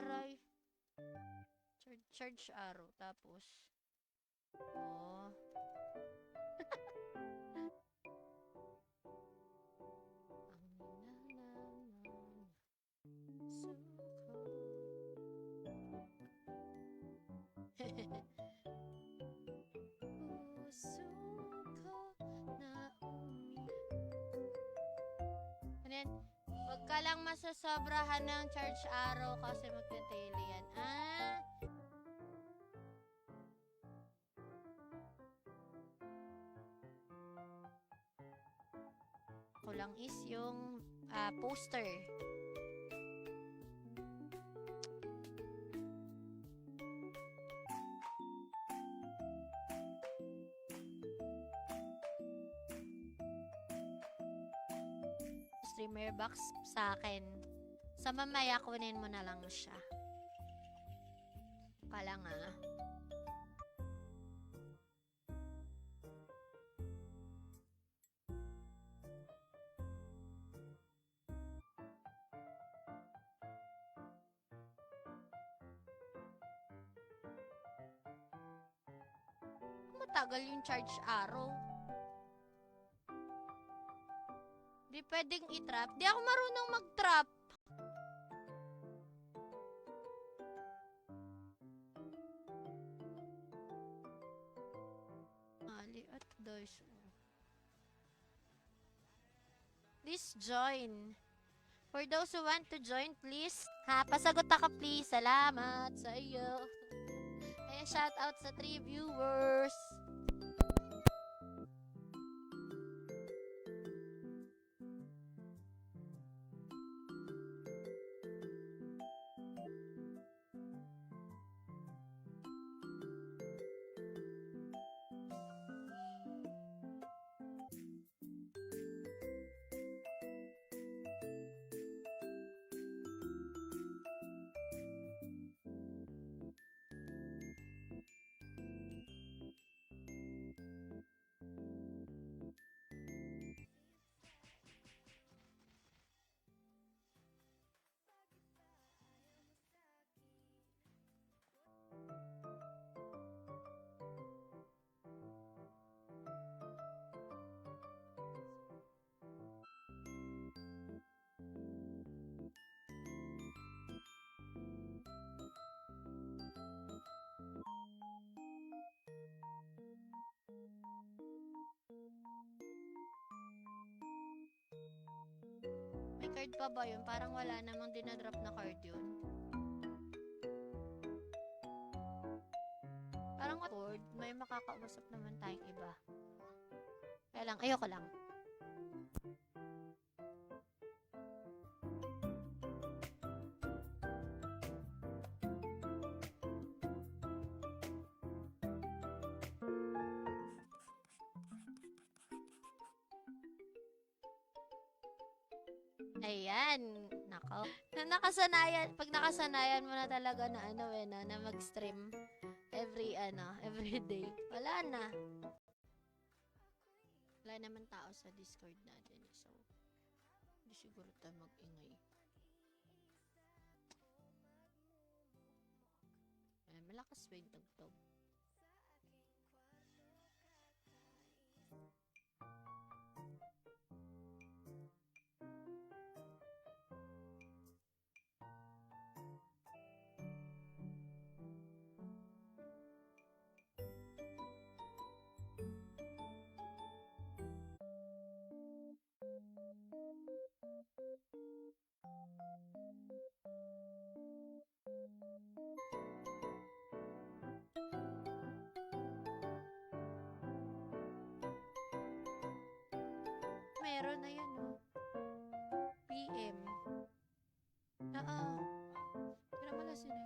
aray. Charge arrow. Tapos. Oh. Puso ko na ano yan? Huwag ka lang masasobrahan ng charge arrow kasi magtitili yan. Ah! Ako lang is yung poster. Streamer box sa akin. Sa mamaya, kunin mo na lang siya. Kala nga. Matagal yung charge arrow. Di pwedeng i-trap. Di ako marunong mag-trap. Ali at doors. Please join. For those who want to join, please. Ha, pasagot ako please. Salamat sa iyo. Ayan, shout out sa 3 viewers. May card pa ba yun? Parang wala namang dinadrop na card yun. Parang board, may makakausap naman tayong iba. Kaya lang, ayoko lang. Ayan, nako. Pag nakasanayan mo na talaga na na mag-stream every day. Wala na. Wala naman tao sa Discord natin. So, hindi siguro tayo mag-ingay. Malakas ba yung tugtog? Meron na yan, oh. PM. Kaya pala sinag.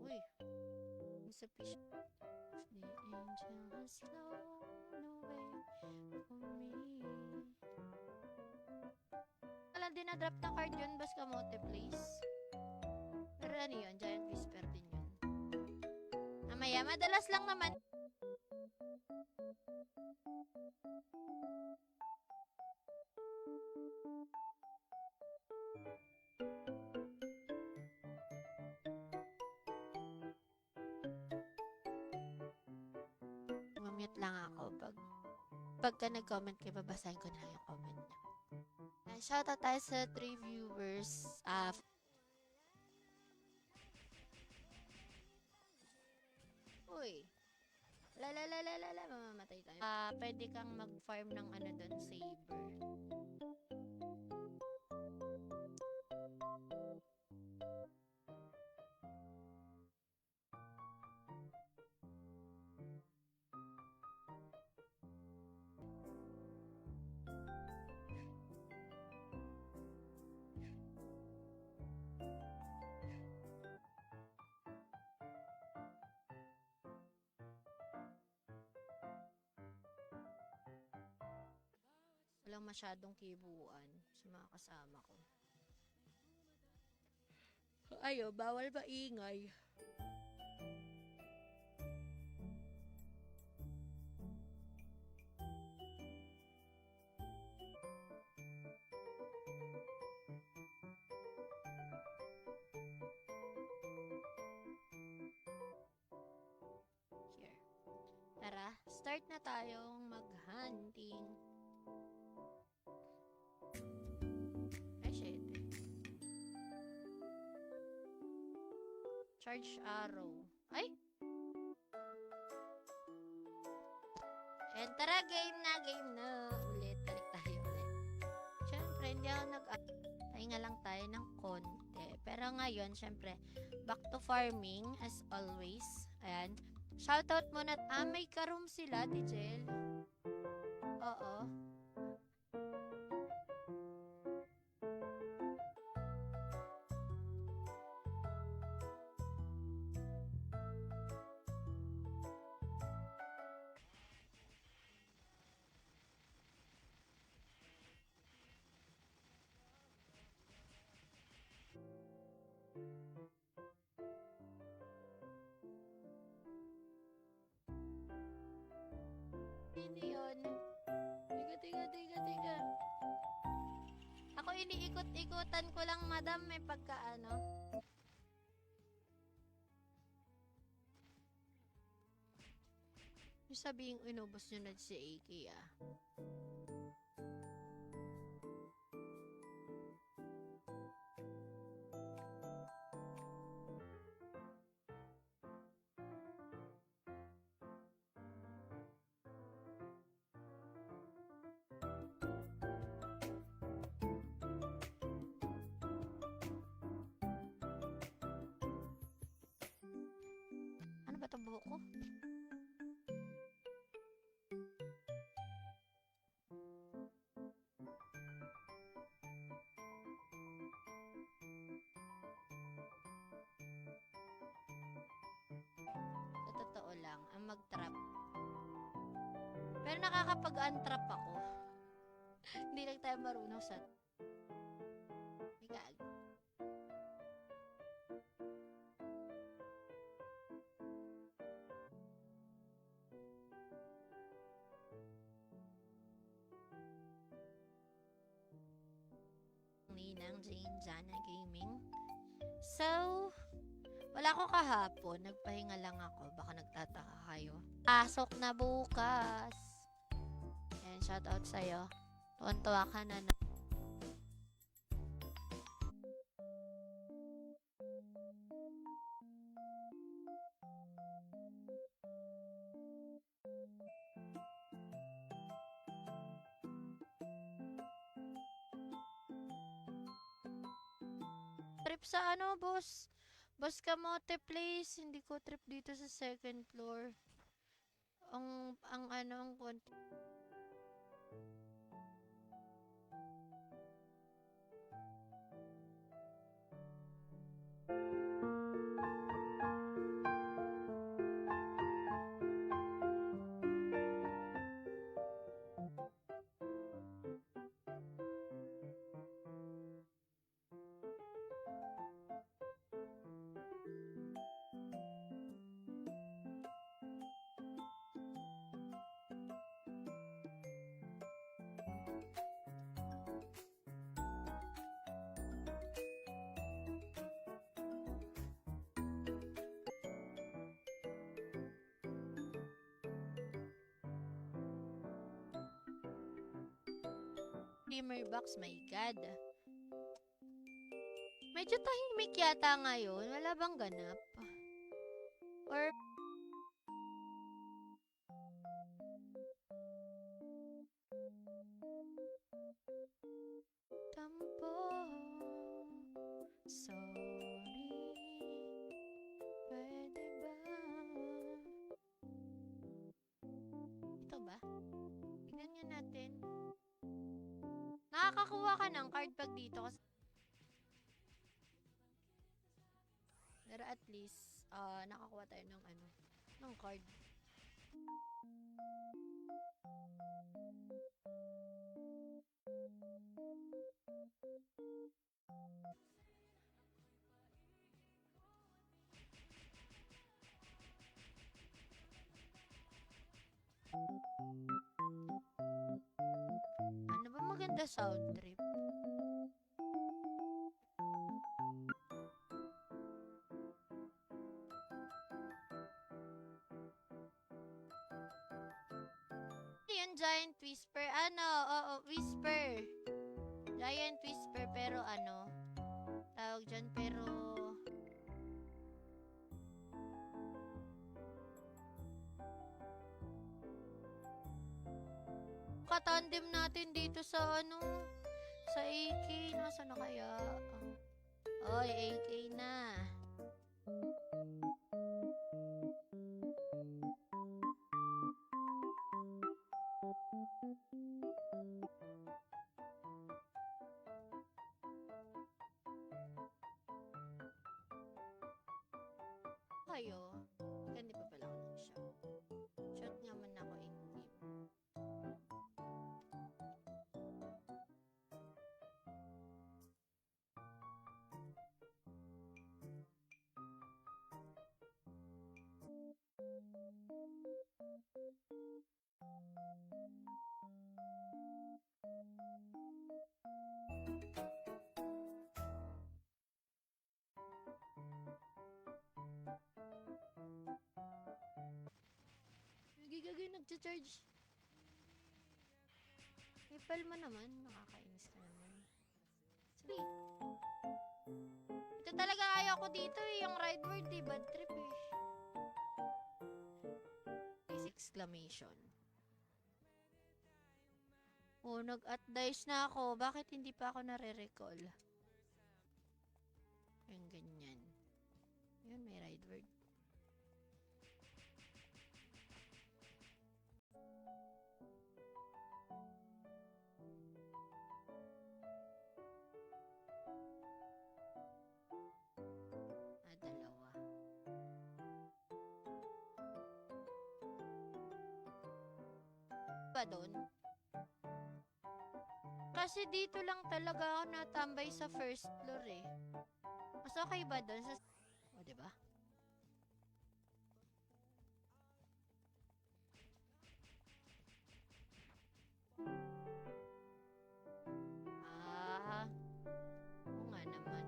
Uy. Sa fish. The angel has flown away for me. Walang dinadrop na card yun, bas kamote, please. Pero ano yun? Giant whisper din yun. Mamaya, madalas lang naman. Mamute lang ako pagka nag-comment kayo, babasahin ko na lang yung comment niya. Shoutout tayo sa 3 viewers. Uy. Lalalala, mamamatay tayo. Pwede kang mag-farm ng ano doon, saber. Walang masyadong kibuan sa mga kasama ko. Ayo, bawal ba ingay? Here. Tara, start na tayong mag-hunting. Ay, shit. Charge arrow. Ay! And tara, game na. Ulit, balik tayo ulit. Siyempre, hindi ako pahinga lang tayo ng konti. Pero ngayon, siyempre, back to farming as always. Ayan. Shoutout muna. May karoom sila, Tijel. Oo. Sino yun? Tiga. Ako iniikot-ikutan ko lang, madam, may pagkaano. Yung sabihin, inubos nyo na si AK, ah. Ano ba ito buhok ko? Sa totoo lang, ang mag-trap. Pero nakakapag-untrap ako. Hindi lang tayo marunong sa... Gag. Ninang Jane Jana Gaming. So, wala ko kahapon. Nagpahinga lang ako. Baka nagtataka kayo. Pasok na bukas. Ayan, shoutout sa'yo. Tuwan-tuwa ka na. Trip sa ano, boss? Boss Kamote, please. Hindi ko trip dito sa second floor. Ang Glimmer Box, my God. Medyo tahimik yata ngayon. Wala bang ganap? Or tampo. Sorry. Pwede ba? Ito ba? Tignan nga natin. Nakakakuha ka ng card pag dito kasi pero at least nakakuha tayo ng ng card. Ano ba maganda sound trip? Yan, Giant Whisper. Oo, Whisper. Giant Whisper, pero tawag dyan, pero katandem natin dito sa sa AK. Nasaan na kaya? Oy, AK na. Kayo? Hindi pa pala ako nag-shot. Shot nga man ako in-game. Gagawin nagcha-charge. Ipal mo naman. Nakakainis ka naman. Sige. Ito talaga ayaw ko dito eh. Yung ride word eh. Bad trip eh. Is exclamation. Oh, nag-at-dice na ako. Bakit hindi pa ako nare-recall? Yung ganyan. Yun, may ride word. Dalawa. Ba doon? Kasi dito lang talaga ako natambay sa first floor eh. Mas okay ba doon sa... O, diba? Oo nga naman.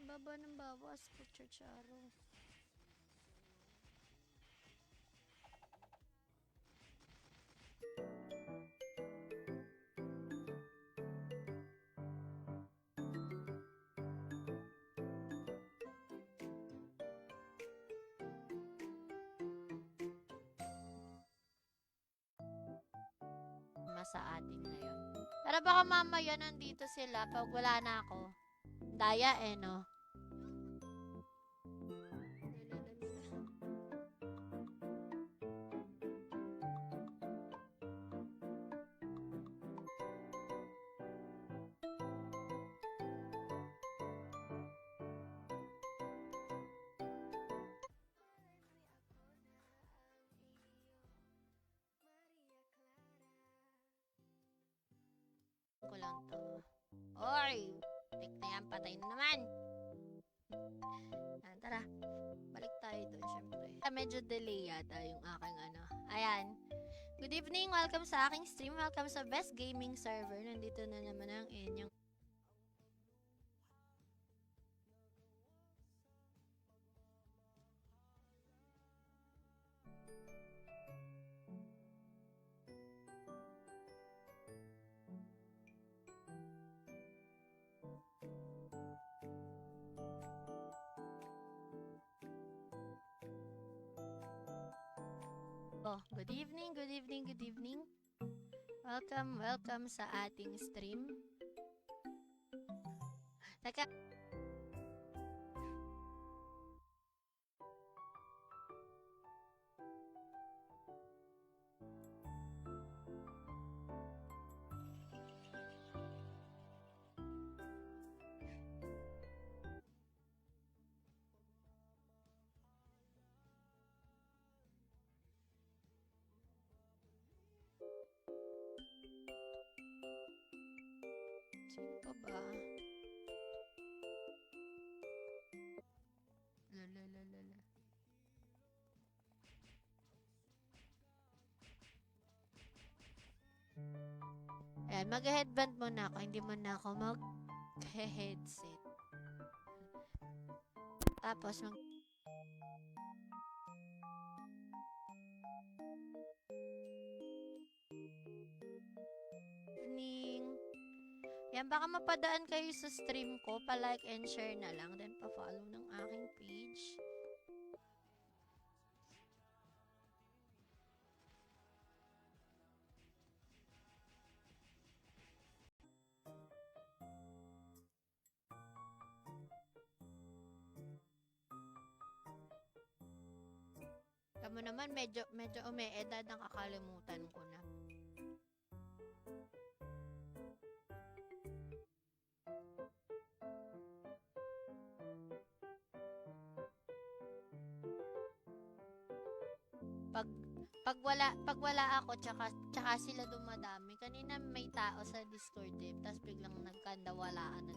Baba ng bawas po, Chacharo. Sa atin ngayon. Pero baka mamaya nandito sila pag wala na ako. Daya no? dito. Oy! Tik na yan, patay na naman. Yan, tara. Balik tayo doon, syempre. Medyo delay yata yung aking ano. Ayan. Good evening, welcome sa aking stream. Welcome sa Best Gaming Server. Nandito na naman ang inyong good evening, good evening, good evening. Welcome, welcome sa ating stream. Teka. Sino pa ba? Lalalala. Ayan, mag-headband muna ako. Hindi muna ako mag-headset. Tapos, yan, baka mapadaan kayo sa stream ko. Pa-like and share na lang. Then, pa-follow ng aking page. Tama naman, medyo umi-edad, nakakalimutan ko na. Pag wala ako, tsaka sila dumadami. Kanina may tao sa Discord eh, tapos biglang nagkandawalaan na.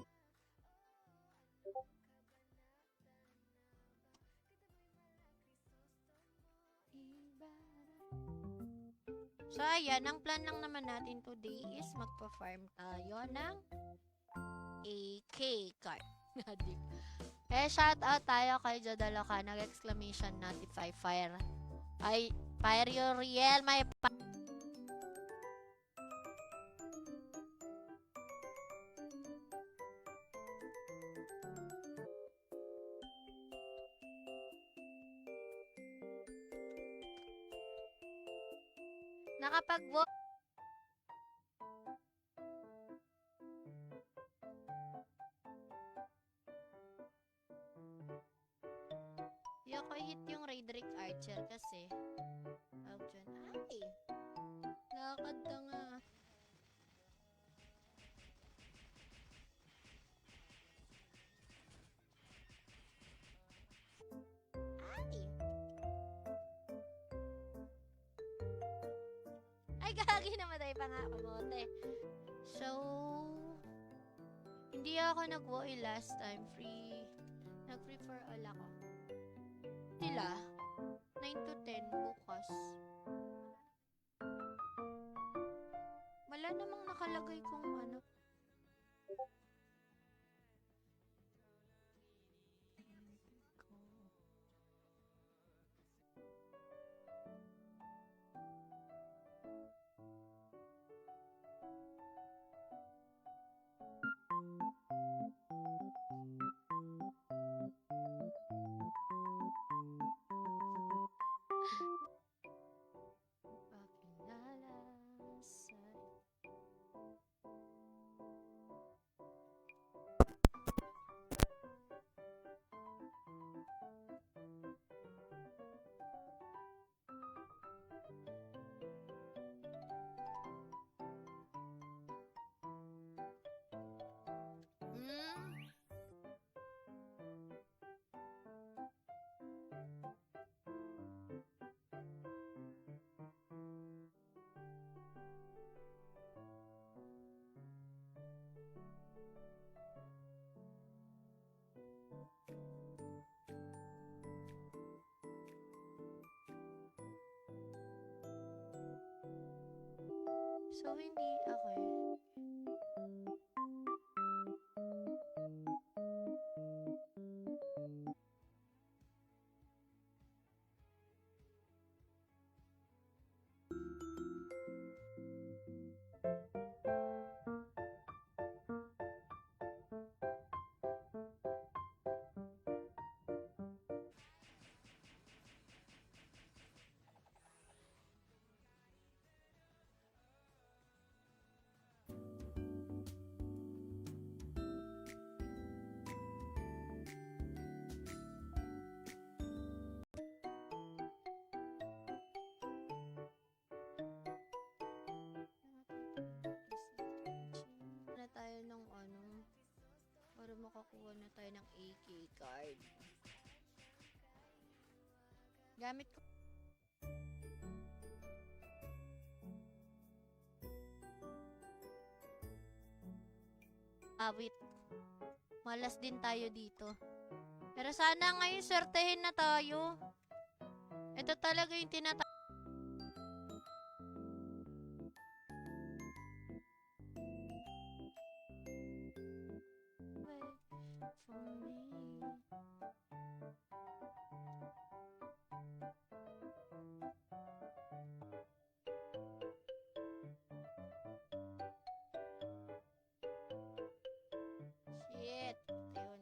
So, ayan, ang plan lang naman natin today is magpa-farm tayo ng AK card. Eh, shoutout tayo kay Jodaloka, nag-exclamation notify fire. Ay, fire your real, my nakapag-vote. Di ako hit yung Raidrick Archer kasi. Tawag dyan. Ay! Lakad na nga. Ay, gagi, namatay pa nga kamote. So, hindi ako nag-woi last time. Nag-free for all ako. Sila, 9 to 10 bukas. Wala namang nakalagay kung ano. So, hindi, okay. Na tayo ng ano, para makakuha na tayo ng AK card. Gamit ko. Awit. Malas din tayo dito. Pero sana ngayon swertehin na tayo. Ito talaga yung tinatawag. For me. Shit. Ayun.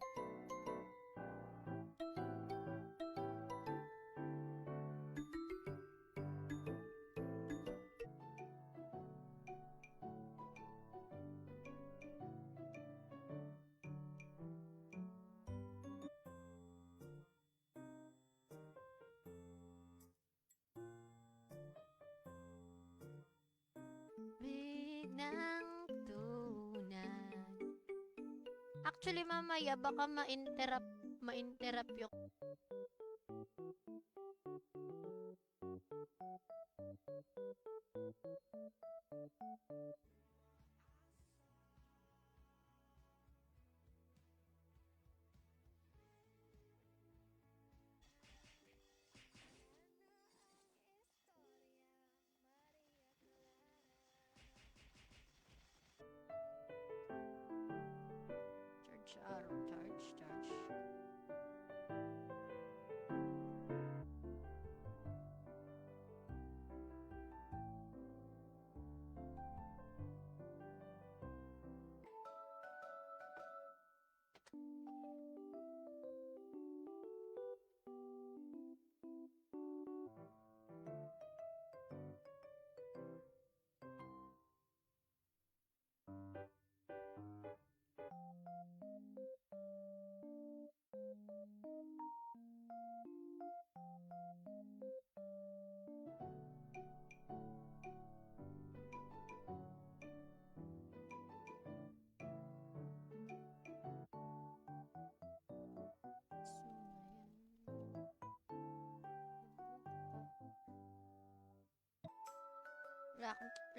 Big ng tunay. Actually, mamaya baka ma-interrupt yung charge arrow, charge.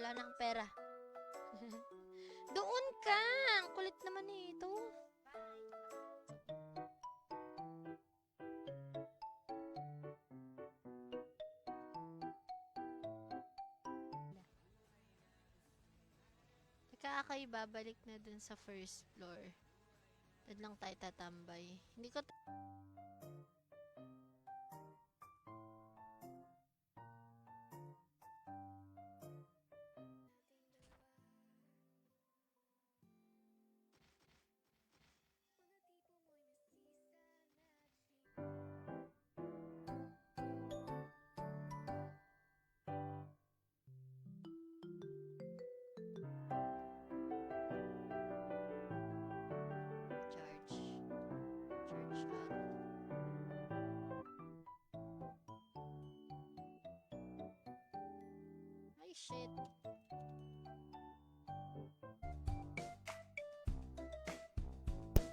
Wala nang pera. Doon ka! Ang kulit naman ito. Teka, akay babalik na dun sa first floor. Doon lang tayo tatambay. Hindi ko charge arrow. Ay, shit.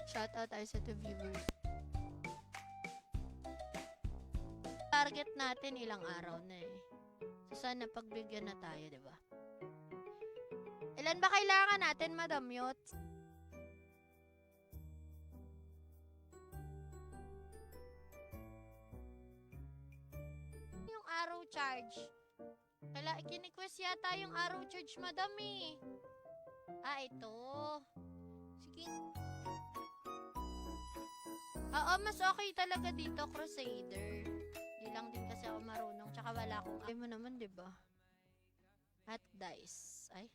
Shoutout tayo sa 2 viewers. Target natin ilang araw na eh. So, sana pagbigyan na tayo, diba? Ilan ba kailangan natin, Madam Yot? Yung arrow charge. Kala, kiniquest yata yung Arrow Church, madam eh. Ah, ito. Sige. Oo, mas okay talaga dito, Crusader. Di lang din kasi ako marunong. Tsaka wala akong... Ay mo naman, diba? At dice. Ay.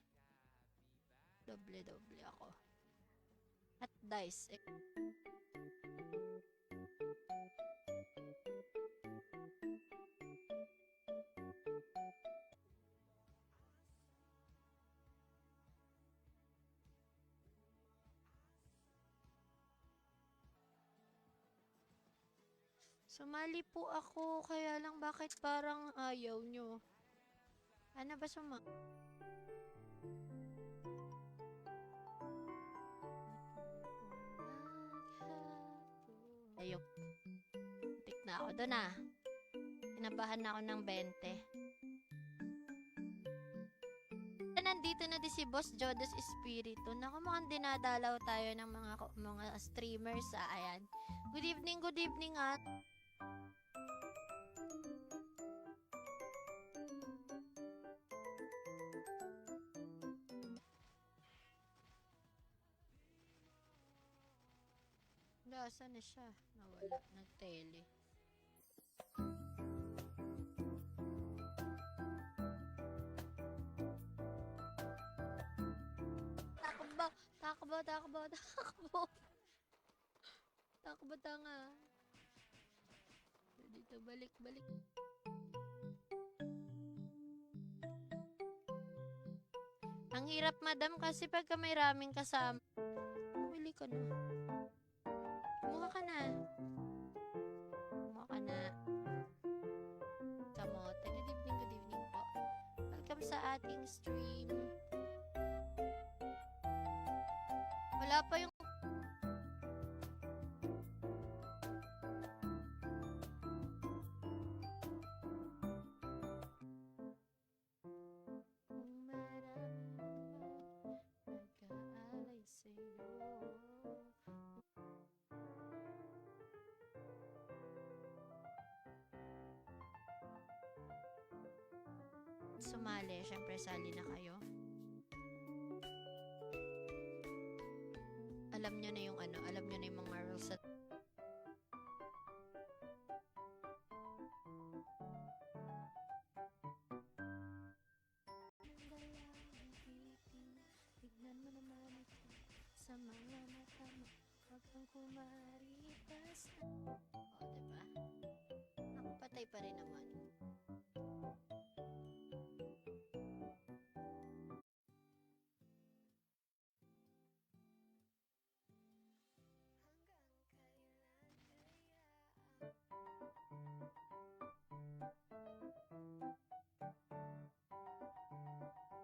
Doble-doble ako. At dice. Sumali po ako, kaya lang bakit parang ayaw nyo? Ano ba Ayok. Tik na ako doon ah. Kinabahan na ako ng 20. Nandito na din si Boss Jodas Espiritu. Naku, mukhang dinadalaw tayo ng mga streamers ah. Ayan. Good evening at Nasaan na siya? Nawala. Nag-tele. Takbo! Takbo! Takbo! Takbo! Takbo tanga. Dito, balik. Ang hirap, madam, kasi pagka may raming kasama. Bumili ka na. Kumuha ka na. Kamote. Good evening po. Welcome sa ating stream. Wala pa yung... Sumali, syempre sali na kayo. Alam nyo na yung alam nyo na yung mga rules at tignan mo naman ito sa mga mata mo, wag kang kumaripas na. O, diba? Ako patay pa rin naman.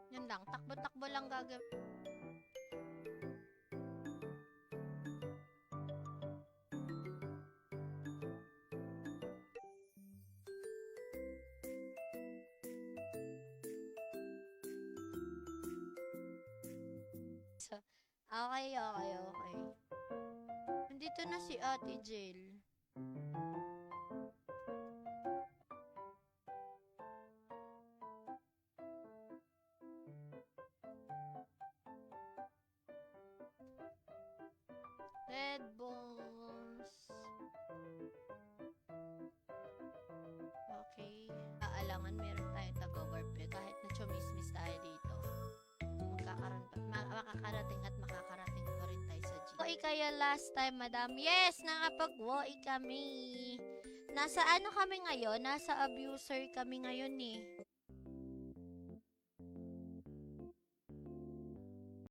Yun lang, takbo-takbo lang gagawin. Okay. Nandito na si Ate Jill. Red bones. Okay. Kaalangan meron tayo taga-warp kahit na chumismis tayo dito. Makakarating at makakarating pa rin tayo sa G. Woi kaya last time, madam. Yes, nakapag-woi kami. Nasa ano kami ngayon? Nasa abuser kami ngayon eh.